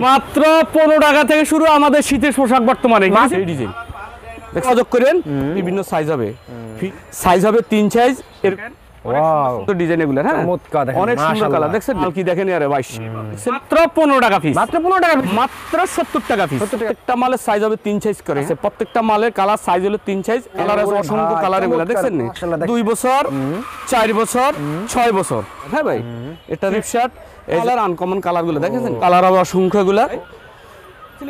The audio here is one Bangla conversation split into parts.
মাত্র 15 টাকা থেকে শুরু আমাদের শীতের পোশাক বর্তমানে এই ডিজাইন যোগাযোগ করেন বিভিন্ন সাইজ হবে 3 সাইজ এর ওয়াও তো ডিজাইন এগুলো হ্যাঁ চমৎকার দেখেন অনেক সুন্দর কালার দেখছেন কি দেখেন আরে 22 মাত্র 15 টাকা পিস মাত্র 15 টাকা মাত্র 70 টাকা পিস প্রত্যেকটা মালের সাইজ হবে 3 সাইজ করে প্রত্যেকটা মালের কালার সাইজ হলো 3 সাইজ কালার আছে অসংখ্য কালার এগুলো দেখছেন না 2 বছর 4 বছর 6 বছর হ্যাঁ ভাই এটা রিপ শার্ট কালার আনকমন কালারগুলো দেখেছেন কালার হবে অসংখ্য এগুলো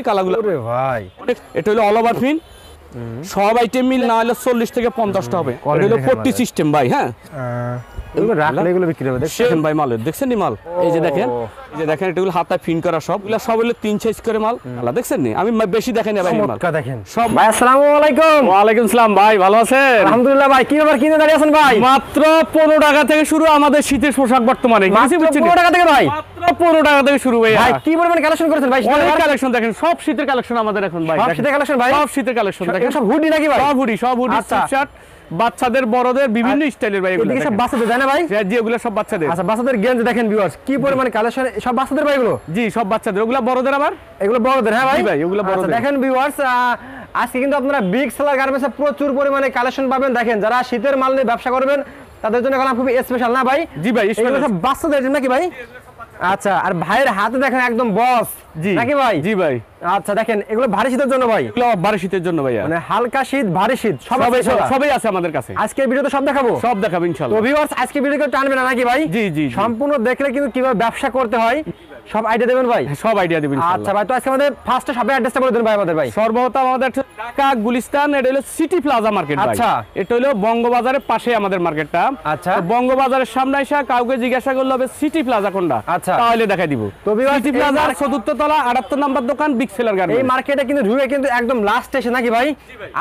কালারগুলো ওরে ভাই এটা হলো অল ওভার প্রিন্ট সব আইটেম মিল না হলে 40 থেকে 50 টা হবে এটা হলো 40 সিস্টেম ভাই হ্যাঁ এগুলো রাখলে এগুলো বিক্রি হবে দেখছেন ভাই মালের দেখছেন নি মাল এই যে দেখেন এটাগুলো হাতে ফিন করা সবগুলো সব হলো 3 সাইজ করে মাল আলা দেখছেন নি আমি বেশি দেখাই না ভাই মাল দেখেন সব ভাই আসসালামু আলাইকুম ওয়া আলাইকুম আসসালাম ভাই ভালো আছেন আলহামদুলিল্লাহ ভাই কি ব্যাপার কিনে দাঁড়িয়ে আছেন ভাই মাত্র 15 টাকা থেকে শুরু আমাদের শীতের পোশাক বর্তমানে মাত্র 15 টাকা থেকে ভাই মাত্র 15 টাকা থেকে শুরু ভাই ভাই কি পরিমাণ কালেকশন করেছেন ভাই অনেক কালেকশন দেখেন সব শীতের কালেকশন আমাদের এখন ভাই সব শীতের কালেকশন ভাই সব শীতের কালেকশন দেখেন সব হুডি নাকি ভাই সব হুডি টি-শার্ট বাচ্চাদের বড়দের বিভিন্ন স্টাইলের ভাই এগুলো সব বাচ্চাদের জানেন ভাই জি এগুলো সব বাচ্চাদের আচ্ছা বাচ্চাদের গেঞ্জি দেখেন ভিউয়ার্স কি পরিমাণ কালেকশন সব বাচ্চাদের ভাই এগুলো জি সব বাচ্চাদের ওগুলো বড়দের আবার এগুলো বড়দের হ্যাঁ ভাই ভাই ওগুলো বড়দের দেখেন ভিউয়ার্স আজকে কিন্তু আপনারা বিগ সেলার গার্মেন্টসে প্রচুর পরিমাণে কালেকশন পাবেন দেখেন যারা শীতের মাল নিয়ে ব্যবসা করবেন তাদের জন্য এখন খুব স্পেশাল না ভাই জি ভাই এগুলো সব বাচ্চাদের নাকি ভাই আচ্ছা আর ভাইয়ের হাতে দেখেন একদম বস নাকি ভাই জি ভাই আচ্ছা দেখেন এগুলো ভারী শীতের জন্য ভাই এগুলো ভারী শীতের জন্য ভাই মানে হালকা শীত ভারী শীত সবই আছে আমাদের কাছে আজকের ভিডিওতে সব দেখাবো ইনশাআল্লাহ তো ভিউয়ার্স আজকে ভিডিও কেউ টানবে না নাকি ভাই জি জি সম্পূর্ণ দেখলে কিন্তু কিভাবে ব্যবসা করতে হয় সব আইডিয়া দেবেন ভাই সব আইডিয়া দিবেন আচ্ছা ভাই তো আজকে আমাদের ফার্স্টে সবে অ্যাড্রেসটা বলে দেন ভাই আমাদের ভাই সর্বপ্রথম আমাদের ঢাকা গুলিস্তান এটা হলো সিটি প্লাজা মার্কেট ভাই আচ্ছা এটা হলো বঙ্গবাজারের পাশে আমাদের মার্কেটটা আচ্ছা বঙ্গবাজারের সামনে এসে কাউকে জিজ্ঞাসা করলে হবে সিটি প্লাজা কোনটা আচ্ছা তাহলে দেখাই দিব তো সিটি প্লাজা চতুর্থ তলা 78 নম্বর দোকান বিগ সেলার গার্মেন্টস এই মার্কেটে কিন্তু ঢুকে কিন্তু একদম লাস্ট স্টেশন নাকি ভাই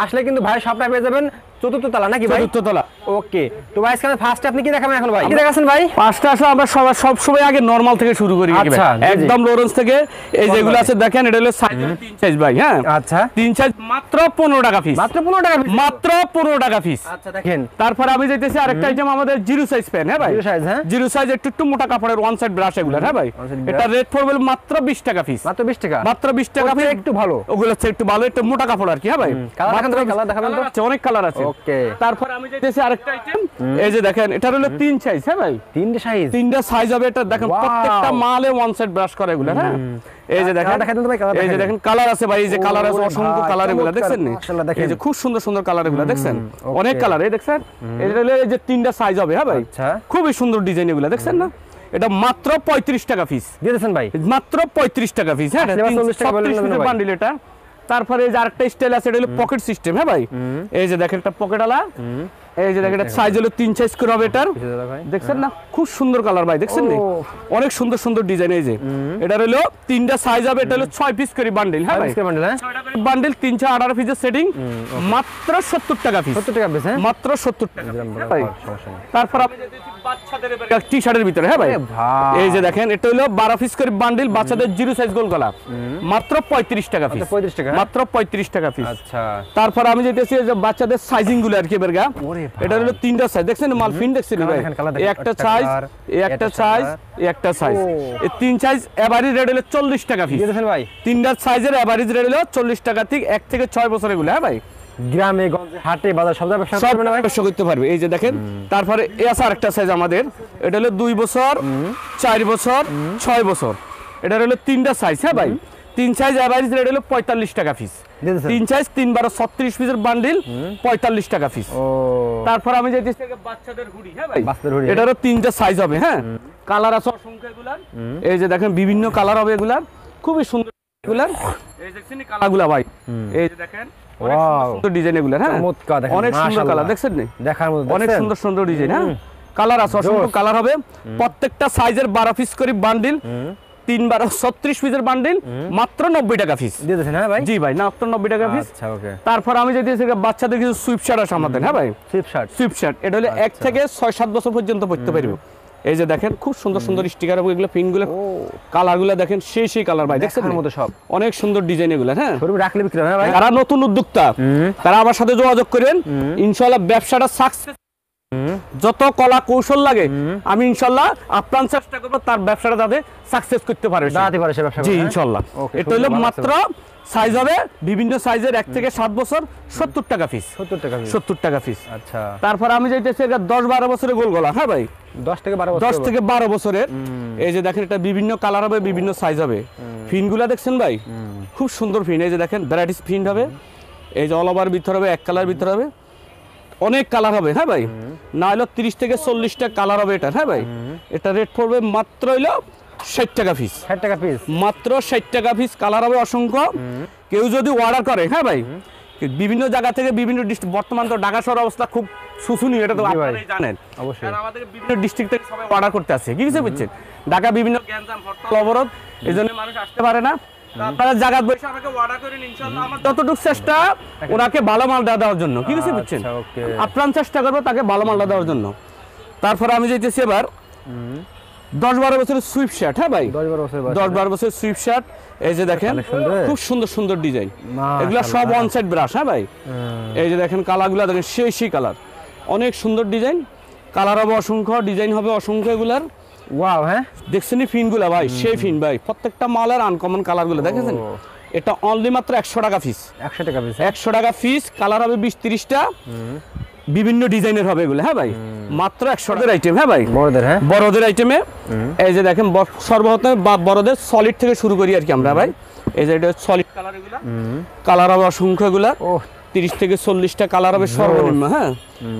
আসলে কিন্তু ভাই সবটা পেয়ে যাবেন চতুর্থ তলা নাকি ভাই চতুর্থ তলা ওকে তো ভাই আজকে ফার্স্টে আপনি কি দেখাবেন এখন ভাই কি দেখাচ্ছেন ভাই পাঁচটা আসলে আমরা সব সময় আগে নরমাল থেকে শুরু করি আচ্ছা একদম লরেন্স থেকে এই যেগুলো আছে দেখেন এটা হলো সাইজ 3 সাইজ ভাই হ্যাঁ আচ্ছা 3 সাইজ মাত্র 15 টাকা পিস মাত্র 15 টাকা পিস মাত্র 15 টাকা পিস আচ্ছা দেখেন তারপর আমি যাইতেছি আরেকটা আইটেম আমাদের জিরো সাইজ পেন হ্যাঁ ভাই জিরো সাইজ হ্যাঁ জিরো সাইজ একটু মোটা কাপড়ের ওয়ান সাইড ব্রাশ এগুলো হ্যাঁ ভাই এটা রেট পড়বে মাত্র 20 টাকা পিস মাত্র 20 টাকা মাত্র 20 টাকা পিস একটু ভালো ওগুলো হচ্ছে একটু ভালো একটু মোটা কাপড় আর কি হ্যাঁ ভাই কালার দেখাবেন তো অনেক কালার আছে ওকে তারপর আমি যাইতেছি আরেকটা আইটেম এই যে দেখেন এটার হলো 3 সাইজ হ্যাঁ ভাই তিনটা সাইজ হবে এটা দেখেন প্রত্যেকটা মালে ওয়ান সাইড ব্রাশ করা এগুলো হ্যাঁ এই যে দেখেন এই যে দেখেন কালার আছে ভাই এই যে কালার আছে অসংখ্য কালার এগুলো দেখছেন নি এই যে খুব সুন্দর সুন্দর কালার এগুলো দেখছেন অনেক কালার এই দেখছেন এই যে তিনটা সাইজ হবে হ্যাঁ ভাই আচ্ছা খুবই সুন্দর ডিজাইন এগুলো দেখছেন না এটা মাত্র 35 টাকা পিস দিয়েছেন ভাই মাত্র 35 টাকা পিস হ্যাঁ 40 টাকা বান্ডিল এটা তারপরে এই যে আরেকটা স্টাইল আছে এটা হলো পকেট সিস্টেম হ্যাঁ ভাই এই যে দেখেন একটা পকেট আলা এই যে দেখেন এটা সাইজ হলো 3 সাইজ করে হবে এটার দেখছেন না খুব সুন্দর কালার ভাই দেখছেন নি অনেক সুন্দর সুন্দর ডিজাইন এই যে এটা হলো তিনটা সাইজ হবে এটা হলো 6 পিস করে বান্ডিল হ্যাঁ ভাই বান্ডিল 318 পিসের সেটিং মাত্র 70 টাকা পিস 70 টাকা পিস হ্যাঁ মাত্র 70 টাকা ভাই তারপর আমি বাচ্চাদের টি-শার্টের ভিতরে হ্যাঁ ভাই এই যে দেখেন এটা হলো 12 পিস করে বান্ডিল বাচ্চাদের জিরো সাইজ গোল গলা মাত্র 35 টাকা পিস 35 টাকা মাত্র 35 টাকা পিস আচ্ছা তারপর আমি যেতেছি যে বাচ্চাদের সাইজিং গুলো আর কি বেরগা এটা হলো তিনটা সাইজ দেখছেন মাল ফিন দেখছেন ভাই একটা সাইজ একটা সাইজ একটা সাইজ এই তিন সাইজ এভারেজ রেট হলো 40 টাকা পিস দেখেন ভাই তিনটা সাইজের এভারেজ রেট হলো 40 টাকা থেকে 1 থেকে 6 বছর এগুলো হ্যাঁ ভাই গ্রামে গঞ্জে হাটে বাজার সব ব্যবসা করতে পারবে এই যে দেখেন তারপরে এই আছে আরেকটা সাইজ আমাদের এটা হলো 2 বছর 4 বছর 6 বছর এটা হলো তিনটা সাইজ হ্যাঁ ভাই তিন সাইজ এভারেজ রেট হলো 45 টাকা পিস তিন সাইজ 3 12 36 পিসের বান্ডিল 45 টাকা পিস তারপর আমি যাইতেছি বাচ্চাদের হুডি হ্যাঁ ভাই এটারও তিনটা সাইজ হবে হ্যাঁ কালার আছে অসংখ্য এগুলার এই যে দেখেন বিভিন্ন কালার হবে এগুলার খুবই সুন্দর এগুলার এই দেখছেন কালারগুলা ভাই এই যে দেখেন ওয়াও সুন্দর ডিজাইন এগুলা হ্যাঁ অনেক সুন্দর কালার দেখছেন নি দেখার মতো অনেক সুন্দর সুন্দর ডিজাইন হ্যাঁ কালার আছে অসংখ্য কালার হবে প্রত্যেকটা সাইজের 12 পিস করে বান্ডিল 3 12 36 পিসের বান্ডিল মাত্র 90 টাকা পিস দিয়েছেন হ্যাঁ ভাই জি ভাই মাত্র 90 টাকা পিস আচ্ছা ওকে তারপর আমি যদি বাচ্চাদের কিছু সুইফট শার্ট আছে আমাদের হ্যাঁ ভাই সুইফট শার্ট এটা হলো 1 থেকে 6 7 বছর পর্যন্ত পড়তে পারবে এই যে দেখেন খুব সুন্দর সুন্দর স্টিকার এবং এগুলো পিনগুলো কালারগুলো দেখেন সেই কালার ভাই দেখছেন মতো সব অনেক সুন্দর ডিজাইন এগুলো হ্যাঁ শোরুমে রাখলে বিক্রি হবে ভাই যারা নতুন উদ্যোক্তা তারা আমার সাথে যোগাযোগ করেন ইনশাআল্লাহ ব্যবসাটা সাকসেস যত কলা কৌশল লাগে আমি ইনশাল্লাহ আপ্রাণ চেষ্টা করবো তার ব্যবসাটা যাতে সাকসেস করতে পারে দাঁড়াতে পারে সে ব্যবসা জি করে, হ্যাঁ? ইনশাল্লাহ Okay, এটা হলো খুব ভালো মাত্র সাইজ হবে বিভিন্ন সাইজের 1 থেকে 7 বছর 70 টাকা পিস 70 টাকা piece। 70 টাকা পিস আচ্ছা, তারপর আমি যাইতেছি এটা 10-12 বছরের গোল গলা হ্যাঁ ভাই 10 থেকে 12 বছর 10 থেকে 12 বছরের এই যে দেখেন এটা বিভিন্ন কালার হবে বিভিন্ন সাইজ হবে ফিনগুলা দেখছেন ভাই খুব সুন্দর ফিন এই যে দেখেন ভ্যারাইটিস ফিন হবে এই যে অল ওভার ভিতর হবে এক কালার ভিতর হবে অনেক কালার হবে হ্যাঁ ভাই না হলো 30 থেকে 40টা কালার হবে এটা হ্যাঁ ভাই এটা রেট পড়বে মাত্র হইলো 60 টাকা পিস 60 টাকা পিস। মাত্র 60 টাকা পিস কালার হবে অসংখ্য কেউ যদি অর্ডার করে হ্যাঁ ভাই বিভিন্ন জায়গা থেকে বিভিন্ন ডিস্ট্রিক্ট বর্তমান তো ঢাকা শহর অবস্থা খুব শোচনীয় এটা তো জি ভাই। আপনারাই জানেন অবশ্যই। কারণ আমাদের বিভিন্ন ডিস্ট্রিক্ট থেকে সবাই অর্ডার করতে আসে কি কিছু বুঝছেন ঢাকা বিভিন্ন গ্যাঞ্জাম হরতাল অবরোধ এই জন্য মানুষ আসতে পারে না তো আপনারা জায়গা বসে আমাকে অর্ডার করেন ইনশাআল্লাহ আমার যতটুকু চেষ্টা ওনাকে ভালো মালটা দেওয়ার জন্য কি কিছু বুঝছেন আচ্ছা, okay। আপ্রাণ চেষ্টা করবো তাকে ভালো মালটা দেওয়ার জন্য তারপরে আমি যেতেছি এবার 10-12 বছরের সুইপ শার্ট হ্যাঁ ভাই 10 12 বছর বয়স। 10-12 বছরের সুইপ শার্ট এই যে দেখেন কালেকশন রে। খুব সুন্দর সুন্দর ডিজাইন মাশাআল্লাহ। এগুলা সব ওয়ান সাইড ব্রাশ হ্যাঁ ভাই এই যে দেখেন কালারগুলা দেখেন সেই কালার অনেক সুন্দর ডিজাইন কালার হবে অসংখ্য ডিজাইন হবে অসংখ্য এগুলার ওয়াও, হ্যাঁ দেখছেন ফিনগুলা ভাই সেই ফিন ভাই প্রত্যেকটা মালের আনকমন কালারগুলো দেখেছেন ও। এটা অনলি মাত্র 100 টাকা পিস 100 টাকা পিস। 100 টাকা পিস কালার হবে 20-30টা বিভিন্ন ডিজাইনের হবে এগুলো হ্যাঁ ভাই মাত্র 100 টাকার আইটেম হ্যাঁ ভাই বড়দের, হ্যাঁ বড়দের আইটেমে এই যে দেখেন সর্বপ্রথম বড়দের সলিড থেকে শুরু করি আর কি আমরা ভাই এই যে এটা সলিড কালার এগুলা কালার হবে অসংখ্য এগুলা ও 30 থেকে 40টা কালার হবে সর্বনিম্ন হ্যাঁ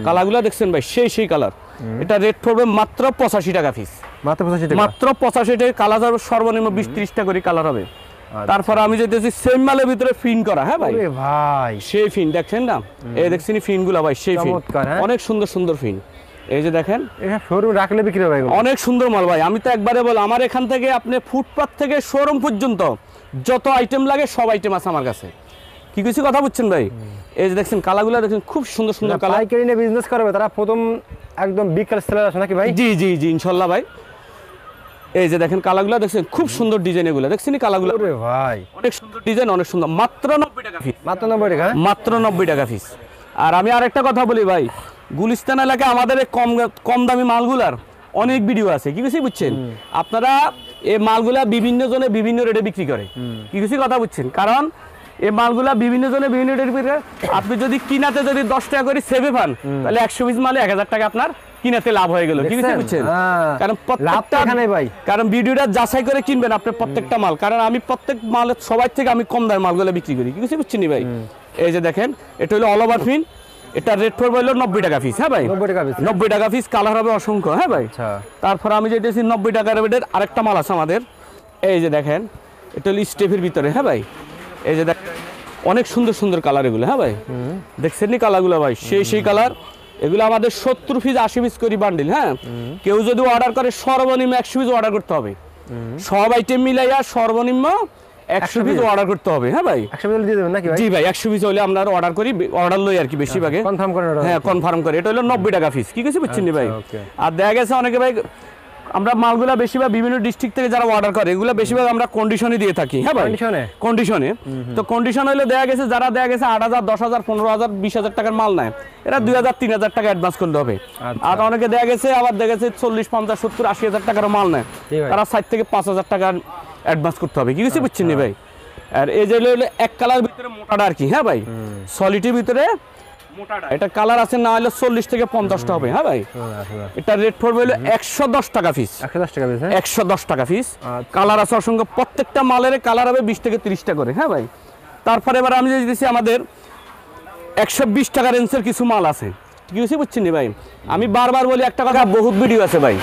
কালারগুলো দেখছেন ভাই সেই কালার এটা রেট পড়বে মাত্র 85 টাকা পিস মাত্র 85 টাকা। মাত্র 85 টাকা কালার হবে সর্বনিম্ন 20-30টা করে কালার হবে তারপর আমি যেতেছি সেম মালের ভিতরে ফিন করা হ্যাঁ ভাই ওরে ভাই, সেই ফিন দেখছেন না এই দেখছেন ফিনগুলো ভাই সেই ফিন চমৎকার, হ্যাঁ। অনেক সুন্দর সুন্দর ফিন এই যে দেখেন এটা শোরুম রাখলে বিক্রি হবে এগুলো। অনেক সুন্দর মাল ভাই আমি তো একবারে বল আমার এখান থেকে আপনি ফুটপাথ থেকে শোরুম পর্যন্ত যত আইটেম লাগে সব আইটেম আছে আমার কাছে কি কিছু কথা বুঝছেন ভাই এই যে দেখছেন কালারগুলো দেখেন খুব সুন্দর সুন্দর কালার পাইকারি নিয়ে বিজনেস করবে তারা প্রথম একদম বিকাল সেলার আছে নাকি ভাই? জি জি জি ইনশাল্লাহ ভাই এই যে দেখেন কালারগুলো দেখছেন খুব সুন্দর ডিজাইন এগুলো দেখছেন কালারগুলো ওরে ভাই, অনেক সুন্দর ডিজাইন অনেক সুন্দর মাত্র 90 টাকা পিস মাত্র 90 টাকা, হ্যাঁ? মাত্র 90 টাকা পিস আর আমি আরেকটা কথা বলি ভাই গুলিস্তান এলাকায় আমাদের এই কম দামি মালগুলার অনেক ভিডিও আছে কি কিছু বুঝছেন আপনারা এই মালগুলা বিভিন্ন জনে বিভিন্ন রেটে বিক্রি করে কি কিছু কথা বুঝছেন কারণ এই মালগুলা বিভিন্ন জনে বিভিন্ন রেটে বিক্রি করে আপনি যদি কিনাতে যদি 10 টাকা করে সেভে পান তাহলে 100 পিস মালে 1000 টাকা আপনার কিনাতে লাভ হয়ে গেল কি কিছু দেখছেন? বুঝছেন হ্যাঁ। কারণ লাভ তো প্রত্যেকটা এখানেই ভাই। কারণ ভিডিওটা যাচাই করে কিনবেন আপনি প্রত্যেকটা মাল কারণ আমি প্রত্যেক মালের সবাই থেকে আমি কম দামের মালগুলো বিক্রি করি কি কিছু বুঝছেন ভাই এই যে দেখেন এটা হলো অল ওভার ফিন এটা রেট পড়বে হলো 90 টাকা পিস হ্যাঁ ভাই 90 টাকা পিস। 90 টাকা পিস কালার হবে অসংখ্য হ্যাঁ ভাই আচ্ছা, তারপর আমি যেতেছি 90 টাকার রেটের আরেকটা মাল আছে আমাদের এই যে দেখেন এটা হলো স্টেপের ভিতরে হ্যাঁ ভাই এই যে দেখেন অনেক সুন্দর সুন্দর কালার এগুলো হ্যাঁ ভাই দেখছেন নি কালারগুলো ভাই সেই কালার এগুলো আমাদের 70 পিস 80 পিস করে বান্ডিল হ্যাঁ কেউ যদি অর্ডার করে সর্বনিম্ন 100 পিস অর্ডার করতে হবে সব আইটেম মিলাইয়া সর্বনিম্ন 100 পিস অর্ডার করতে হবে হ্যাঁ ভাই 100 পিস দিয়ে দেবেন নাকি ভাই? জি ভাই 100 পিস হলে আমরা অর্ডার করি অর্ডার লই আর কি বেশিরভাগে কনফার্ম করেন ওটা। হ্যাঁ কনফার্ম করে এটা হলো 90 টাকা পিস কি কিছু বুঝছেন নি ভাই আচ্ছা, okay। আর দেখা গেছে অনেকে ভাই আমরা মালগুলা বেশিরভাগ বিভিন্ন ডিস্ট্রিক্ট থেকে যারা অর্ডার করে এগুলো বেশিরভাগ আমরা কন্ডিশনে দিয়ে থাকি হ্যাঁ ভাই Condition এ? কন্ডিশনে তো কন্ডিশন হলে দেখা গেছে যারা দেখা গেছে 8000 10000 15000 20000 টাকার মাল নেয় এরা 2000 3000 টাকা অ্যাডভান্স করতে হবে আচ্ছা। আর অনেকে দেখা গেছে আবার দেখা গেছে 40 50 70 80000 টাকার মাল নেয় জি ভাই। তারা 60 থেকে 5000 টাকা অ্যাডভান্স করতে হবে কি কিছু বুঝছেন নি ভাই আর এই যে হলো এক কালার ভিতরে মোটাটা আর কি হ্যাঁ ভাই সলিডের ভিতরে মোটাটা এটা কালার আছে না হলে 40 থেকে 50টা হবে হ্যাঁ ভাই এটা রেট পড়বে হলো 110 টাকা পিস 110 টাকা পিস, হ্যাঁ? 110 টাকা পিস আচ্ছা। কালার আছে অসংখ্য প্রত্যেকটা মালের কালার হবে 20 থেকে 30টা করে হ্যাঁ ভাই তারপরে এবার আমি যদি দিছি আমাদের 120 টাকা রেঞ্জের কিছু মাল আছে কি কিছু বুঝছেন নি ভাই আমি বারবার বলি একটা কথা বহুত ভিডিও আছে ভাই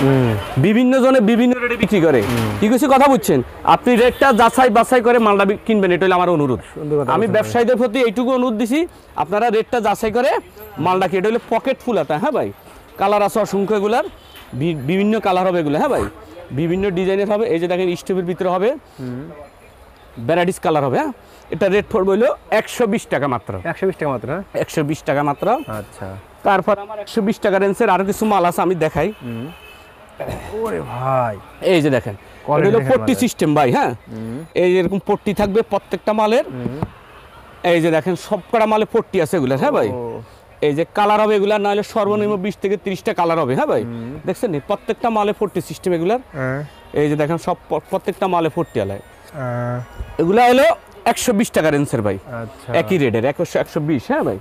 বিভিন্ন জনে বিভিন্ন রেটে বিক্রি করে কি কিছু কথা বুঝছেন আপনি রেটটা যাচাই বাছাই করে মালটা কিনবেন এটা হলো আমার অনুরোধ সুন্দর কথা আমি বলছেন ব্যবসায়ীদের প্রতি এইটুকু অনুরোধ দিছি আপনারা রেটটা যাচাই করে মালটা কি এটা হলো পকেট ফুল এটা হ্যাঁ ভাই কালার আছে অসংখ্য এগুলার বিভিন্ন কালার হবে এগুলো হ্যাঁ ভাই বিভিন্ন ডিজাইনের হবে এই যে দেখেন স্টোভের ভিতরে হবে ভ্যারাইটিস কালার হবে হ্যাঁ এটা রেট পড়বে হলো 120 টাকা মাত্র 120 টাকা মাত্র, হ্যাঁ? 120 টাকা মাত্র আচ্ছা, তারপর আমার 120 টাকা রেঞ্জের আরো কিছু মাল আছে আমি দেখাই ওরে ভাই, এই যে দেখেন Quality এটা হলো দেখেন পট্টি মালের। সিস্টেম ভাই হ্যাঁ এই যে এরকম পট্টি থাকবে প্রত্যেকটা মালের এই যে দেখেন সবকটা মালে পট্টি আছে এগুলো হ্যাঁ ভাই ও, এই যে কালার হবে এগুলা, না হলে সর্বনিম্ন 20 থেকে 30টা কালার হবে। হ্যাঁ ভাই, দেখছেন নি প্রত্যেকটা মালে 40 সিস্টেম এগুলার। এই যে দেখেন সব প্রত্যেকটা মালে 40 আলায়। এগুলা হলো 120 টাকা রেঞ্জের ভাই। আচ্ছা, একই রেটের 120। হ্যাঁ ভাই,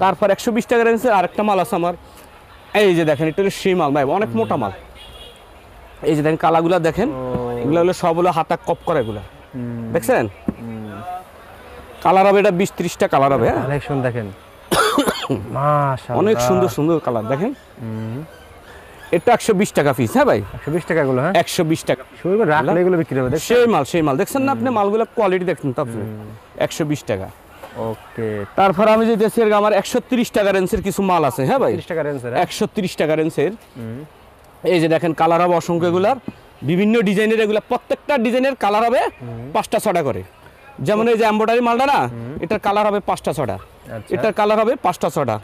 তারপর 120 টাকা রেঞ্জের আরেকটা মাল আছে আমার। এই যে দেখেন এটা হলো সেই মাল ভাই, অনেক মোটা মাল। এই যে দেখেন কালাগুলা দেখেন, এগুলো হলো সব হলো হাতা কপ করা এগুলা, দেখছেন কালার হবে এটা 20-30টা কালার হবে। হ্যাঁ কালেকশন দেখেন মাশাআল্লাহ, অনেক সুন্দর সুন্দর কালার দেখেন। এটা 120 টাকা পিস। হ্যাঁ ভাই, 120 টাকা গুলো। হ্যাঁ 120 টাকা শুরু করে রাখলে এগুলো বিক্রি হবে, দেখছেন সেই মাল দেখছেন না আপনি, মালগুলো কোয়ালিটি দেখছেন তো আপনি। 120 টাকা। ওকে, তারপর আমি যে দেশের আমার 130 টাকা রেঞ্জের কিছু মাল আছে। হ্যাঁ ভাই, 30 টাকা রেঞ্জের। 130 টাকা রেঞ্জের। এই যে দেখেন কালার হবে অসংখ্য এগুলার, বিভিন্ন ডিজাইনের এগুলা, প্রত্যেকটা ডিজাইনের কালার হবে 5টা 6টা করে। যেমন এই যে এমব্রয়ডারি মালটা না, এটার কালার হবে 5টা 6টা, এটার কালার হবে 5টা 6টা,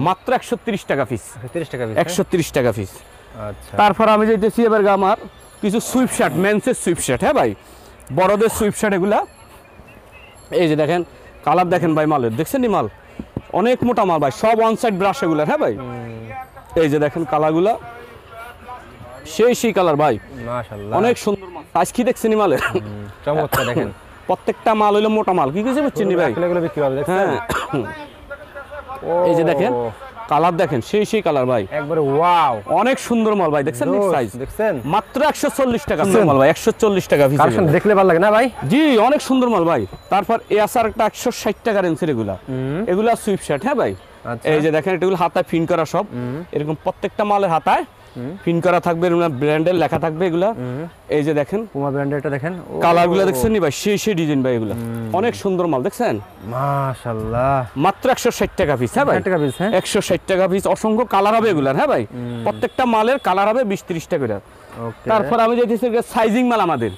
মাত্র 130 টাকা পিস। 30 টাকা পিস। 130 টাকা পিস। আচ্ছা, তারপর আমি যেতেছি এবার আমার কিছু সুইপ শার্ট, মেন্সের সুইপ শার্ট। হ্যাঁ ভাই, বড়দের সুইপ শার্ট এগুলা। এই যে দেখেন কালার দেখেন ভাই, মালের দেখছেন নি মাল অনেক মোটা মাল ভাই, সব ওয়ান সাইড ব্রাশ এগুলা। হ্যাঁ ভাই, এই যে দেখেন কালারগুলা সেই কালার ভাই, মাশাআল্লাহ অনেক সুন্দর মাল। আজ কি দেখছেন নি মালের চমৎকার দেখেন, প্রত্যেকটা মাল হইলো মোটা মাল। কি কিছু বুঝছেন নি ভাই? এগুলো বিক্রি হবে, দেখছেন। হ্যাঁ এই যে দেখেন কালার দেখেন সেই কালার ভাই, একবারে ওয়াও, অনেক সুন্দর মাল ভাই, দেখছেন সাইজ দেখছেন মাত্র 140 টাকা মাল ভাই, 140 টাকা পিস। কালেকশন দেখলে ভালো লাগে না ভাই? জি অনেক সুন্দর মাল ভাই। তারপর এ আসার একটা 160 টাকা রেঞ্জের এগুলা সুইপ শার্ট। হ্যাঁ ভাই, এই যে দেখেন এগুলো হাতায় ফিন করা সব, এরকম প্রত্যেকটা মালের হাতায় ফিন করা থাকবে, ব্র্যান্ডের লেখা থাকবে এগুলা। এই যে দেখেন পুমা ব্র্যান্ডেরটা দেখেন, কালারগুলো দেখছেন নি ভাই, সেই ডিজাইন ভাই এগুলা, অনেক সুন্দর মাল দেখছেন। মাশাআল্লাহ, মাত্র 160 টাকা পিস। হ্যাঁ ভাই, 160 টাকা পিস। হ্যাঁ 160 টাকা পিস, অসংখ্য কালার হবে এগুলার। হ্যাঁ ভাই, প্রত্যেকটা মালের কালার হবে 20-30 টাকা করে। ওকে, তারপর আমি যেতেছি সাইজিং মাল আমাদের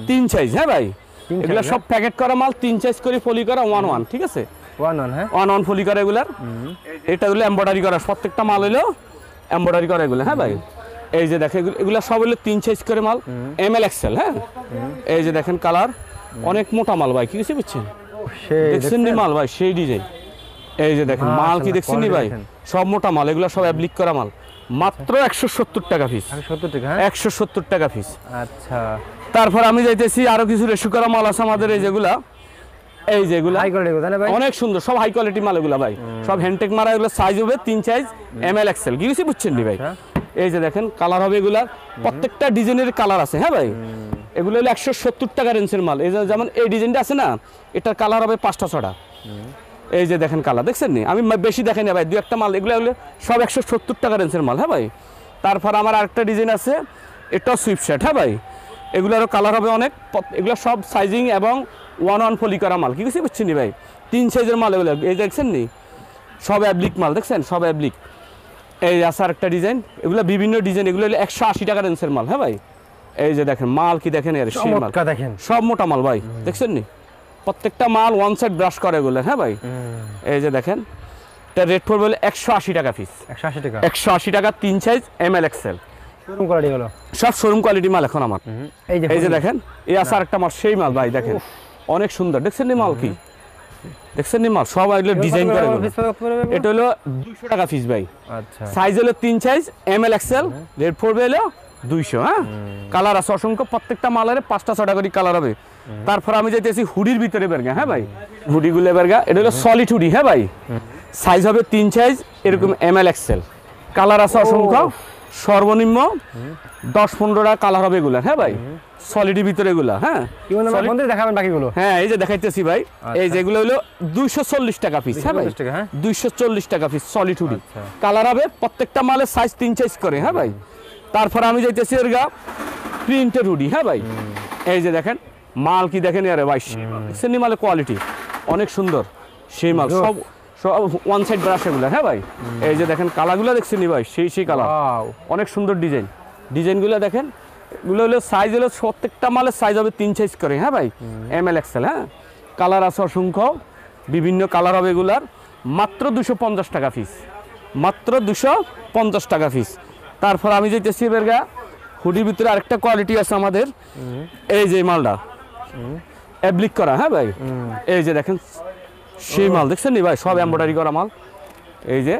3 সাইজ। হ্যাঁ ভাই, এগুলা সব প্যাকেট করা মাল, 3 সাইজ করে ফলি করা 1-1। ঠিক আছে, 1-1। হ্যাঁ 1-1 ফলি করা এগুলার। এটা হলো এমব্রয়ডারি করা, প্রত্যেকটা মাল হলো এমব্রয়ডারি করা এগুলো। হ্যাঁ ভাই, এই যে দেখেন এগুলা সব হলো 3 সাইজ করে মাল, ML XL। হ্যাঁ এই যে দেখেন কালার, অনেক মোটা মাল ভাই, কি কিছু বুঝছেন, দেখছেন নি মাল ভাই সেই ডিজাইন। এই যে দেখেন মাল কি দেখছেন নি ভাই, সব মোটা মাল এগুলা, সব অ্যাপ্লিক করা মাল, মাত্র 170 টাকা পিস। 170 টাকা। 170 টাকা পিস। আচ্ছা, তারপর আমি যাইতেছি আরো কিছু রেশু করা মাল আছে আমাদের, এই যেগুলা, এই যেগুলা হাই কোয়ালিটি কথা না ভাই, অনেক সুন্দর, সব হাই কোয়ালিটি মাল এগুলা ভাই, সব হ্যান্ডটেক মারা। এগুলো সাইজ হবে 3 সাইজ, ML XL। কি কিছু বুঝছেন নি ভাই? এই যে দেখেন কালার হবে এগুলা, প্রত্যেকটা ডিজাইনের কালার আছে। হ্যাঁ ভাই, এগুলো হলো 170 টাকা রেঞ্জের মাল। এই যেমন এই ডিজাইনটা আছে না, এটার কালার হবে 5টা 6টা। এই যে দেখেন কালার দেখছেন নি, আমি বেশি দেখেন না ভাই, 2-1টা মাল, এগুলো হলো সব 170 টাকা রেঞ্জের মাল। হ্যাঁ ভাই, তারপর আমার আরেকটা ডিজাইন আছে, এটাও সুইপ শার্ট। হ্যাঁ ভাই, এগুলোরও কালার হবে অনেক, এগুলো সব সাইজিং এবং 1-1 ফলি করা মাল। কি কিছু বুঝছেন নি ভাই, 3 সাইজের মাল এগুলো। এই দেখছেন নি সব অ্যাপ্লিক মাল, দেখছেন সব অ্যাপ্লিক। এই আছে আরেকটা ডিজাইন, এগুলো বিভিন্ন ডিজাইন, এগুলো হলো 180 টাকা রেঞ্জের মাল। হ্যাঁ ভাই, এই যে দেখেন মাল কি দেখেন, এর সেই মাল দেখেন, সব মোটা মাল ভাই, দেখছেন নি প্রত্যেকটা মাল ওয়ান সাইড ব্রাশ করে এগুলো। হ্যাঁ ভাই, এই যে দেখেন এটা রেট পড়বে 180 টাকা পিস। 180 টাকা, 180 টাকা 3 size ML XL, showroom quality হলো, সব শোরুম কোয়ালিটি মাল এখন আমার। এই যে দেখেন এই আছে আরেকটা মাল, সেই মাল ভাই দেখেন অনেক সুন্দর, দেখছেন নি মাল কি দেখছেন নি মাল, সব এগুলো ডিজাইন করে। এটা হলো 200 টাকা পিস ভাই। আচ্ছা, সাইজ হলো 3 সাইজ ML XL, রেট পড়বে হলো 200। হ্যাঁ কালার আছে অসংখ্য, প্রত্যেকটা মালের 5টা 6টা করে কালার হবে। তারপর আমি যাইতেছি হুডির ভিতরে বেরগা। হ্যাঁ ভাই, হুডিগুলো বেরগা, এটা হলো সলিড হুডি। হ্যাঁ ভাই, সাইজ হবে 3 সাইজ, এরকম ML XL, কালার আছে অসংখ্য, সর্বনিম্ন 10-15টা কালার হবে এগুলা। হ্যাঁ ভাই, সলিডের ভিতরে এগুলা। হ্যাঁ দেখাবেন বাকিগুলো। হ্যাঁ এই যে দেখাইতেছি ভাই, এই যেগুলো হলো 240 টাকা পিস। হ্যাঁ ভাই, 240 টাকা পিস সলিড হুডি, কালার হবে প্রত্যেকটা মালের সাইজ 3 সাইজ করে। হ্যাঁ ভাই, তারপর আমি যাইতেছি এরগা প্রিন্টের হুডি। হ্যাঁ ভাই, এই যে দেখেন মাল কি দেখেন, আরে ভাই দেখছেন নি মালের কোয়ালিটি অনেক সুন্দর, সেই মাল সব ওয়ান সাইড ব্রাশ এগুলো। হ্যাঁ ভাই, এই যে দেখেন কালারগুলো দেখছেন নি ভাই, সেই কালার, অনেক সুন্দর ডিজাইনগুলো দেখেন। এগুলো হলো সাইজ হলো প্রত্যেকটা মালের সাইজ হবে 3 সাইজ করে। হ্যাঁ ভাই, ML XL। হ্যাঁ কালার আছে অসংখ্য, বিভিন্ন কালার হবে এগুলার, মাত্র 250 টাকা পিস, মাত্র 250 টাকা পিস। তারপর আমি যেতেছি বেরগা হুডির ভিতরে আরেকটা কোয়ালিটি আছে আমাদের, এই যে মালটা অ্যাপ্লিক করা। হ্যাঁ ভাই, এই যে দেখেন সেই মাল দেখছেন নি ভাই, সব এমব্রয়ডারি করা মাল। এই যে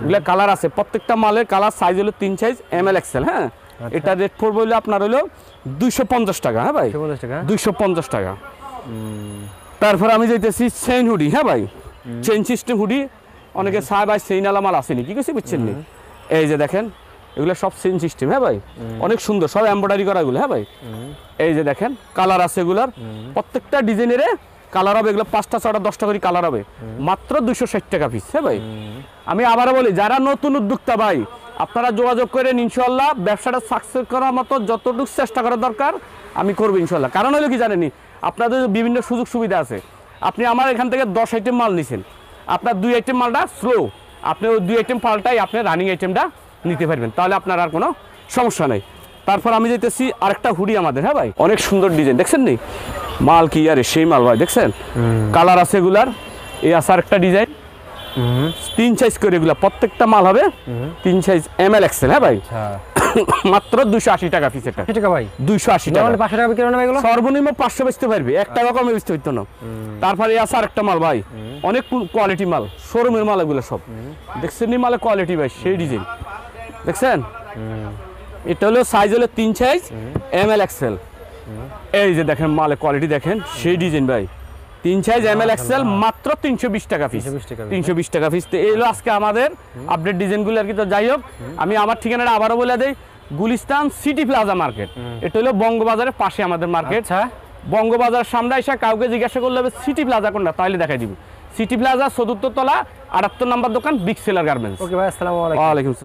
এগুলা কালার আছে, প্রত্যেকটা মালের কালার সাইজ হলো 3 সাইজ এমএল এক্সেল। হ্যাঁ, এটা রেট পড়বে হলো আপনার হলো 250 টাকা। হ্যাঁ ভাই, 250 টাকা। 250 টাকা। তারপর আমি যাইতেছি চেইন হুডি। হ্যাঁ ভাই, চেইন সিস্টেম হুডি, অনেকে চায় ভাই চেইন আলা মাল আসেনি, কি কিছু বুঝছেন নি? এই যে দেখেন এগুলো সব চেইন সিস্টেম। হ্যাঁ ভাই, অনেক সুন্দর, সব এমব্রয়ডারি করা এগুলো। হ্যাঁ ভাই, এই যে দেখেন কালার আছে এগুলার, প্রত্যেকটা ডিজাইনের কালার হবে, এগুলো 5টা 6টা 10টা করে কালার হবে, মাত্র 260 টাকা পিস। হ্যাঁ ভাই, আমি আবারও বলি যারা নতুন উদ্যোক্তা ভাই আপনারা যোগাযোগ করেন, ইনশাল্লাহ ব্যবসাটা সাকসেস করার মতো যতটুকু চেষ্টা করা দরকার আমি করবো ইনশাল্লাহ। কারণ হলো কি জানেনি, আপনাদের বিভিন্ন সুযোগ সুবিধা আছে। আপনি আমার এখান থেকে 10 আইটেম মাল নিছেন, আপনার 2 আইটেম মালটা স্লো, আপনি ওই 2 আইটেম পাল্টাই আপনি রানিং আইটেমটা নিতে পারবেন, তাহলে আপনার আর কোনো সমস্যা নেই। তারপর আমি যেতেছি আরেকটা হুডি আমাদের। হ্যাঁ ভাই, অনেক সুন্দর ডিজাইন, দেখছেন নি মাল কি আরে সেই মাল ভাই, দেখছেন কালার আছে এগুলার। এই আছে আরেকটা ডিজাইন, 3 সাইজ করে এগুলা, প্রত্যেকটা মাল হবে 3 সাইজ এমএল এক্সেল। হ্যাঁ ভাই, মাত্র 280 টাকা পিস। এটা টাকা ভাই, 280 টাকা। 500 টাকা বিক্রি হয় না ভাই এগুলো? সর্বনিম্ন 500 বেচতে পারবে, 1 টাকা কমে বেচতে হইতো না। তারপরে আছে আরেকটা মাল ভাই, অনেক কোয়ালিটি মাল, শোরুমের মাল এগুলো সব, দেখছেন নি মালে কোয়ালিটি ভাই, সেই ডিজাইন দেখছেন। এটা হলো সাইজ হলো 3 সাইজ এমএল এক্সেল। এই যে দেখেন মালে কোয়ালিটি দেখেন, সেই ডিজাইন ভাই, 3 সাইজ এমএল এক্সেল, মাত্র 320 টাকা পিস। 320 টাকা পিস। তো এই হলো আজকে আমাদের আপডেট ডিজাইনগুলো আর কি। তো যাই হোক, আমি আমার ঠিকানাটা আবারও বলে দেই, গুলিস্তান সিটি প্লাজা মার্কেট, এটা হলো বঙ্গবাজারের পাশে আমাদের মার্কেট। বঙ্গবাজার সামনে এসে কাউকে জিজ্ঞাসা করলে হবে সিটি প্লাজা কোনটা, তাহলে দেখাই দিব। সিটি প্লাজা 4th তলা 78 নম্বর দোকান, বিগ সেলার গার্মেন্টস। ওকে ভাই, আসসালামু আলাইকুম। ওয়ালাইকুম আসসালাম।